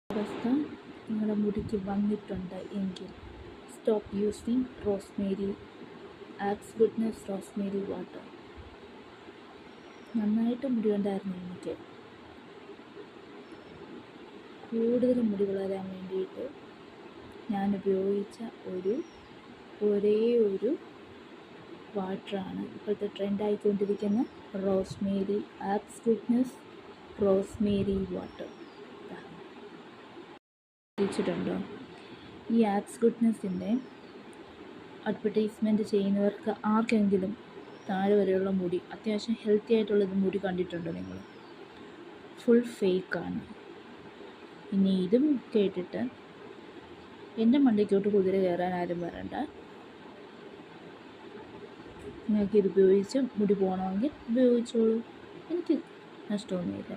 അവസ്ഥ നിങ്ങളുടെ മുടിക്ക് വന്നിട്ടുണ്ട് എങ്കിൽ സ്റ്റോപ്പ് യൂസിങ് റോസ്മേരി ആക്സ് ഗുഡ്നസ് റോസ്മേരി വാട്ടർ. നന്നായിട്ട് മുടി ഉണ്ടായിരുന്നു എനിക്ക്. കൂടുതൽ മുടി വളരാൻ വേണ്ടിയിട്ട് ഞാൻ ഉപയോഗിച്ച ഒരേ ഒരു വാട്ടറാണ് ഇപ്പോഴത്തെ ട്രെൻഡായിക്കൊണ്ടിരിക്കുന്ന റോസ്മേരി ആക്സ് ഗുഡ്നസ് റോസ്മേരി വാട്ടർ. ണ്ടോ ഈ ആക്സ് ഗുഡ്നസിൻ്റെ അഡ്വർടൈസ്മെൻറ്റ് ചെയ്യുന്നവർക്ക് ആർക്കെങ്കിലും താഴെ വരെയുള്ള മുടി, അത്യാവശ്യം ഹെൽത്തി ആയിട്ടുള്ളത് മുടി കണ്ടിട്ടുണ്ടോ നിങ്ങൾ? ഫുൾ ഫേക്കാണ്. ഇനി ഇതും കേട്ടിട്ട് എൻ്റെ മണ്ടയ്ക്കോട്ട് കുതിര കയറാൻ ആരും വരണ്ട. നിങ്ങൾക്ക് ഇത് ഉപയോഗിച്ച് മുടി പോകണമെങ്കിൽ ഉപയോഗിച്ചോളൂ, എനിക്ക് നഷ്ടമൊന്നുമില്ല.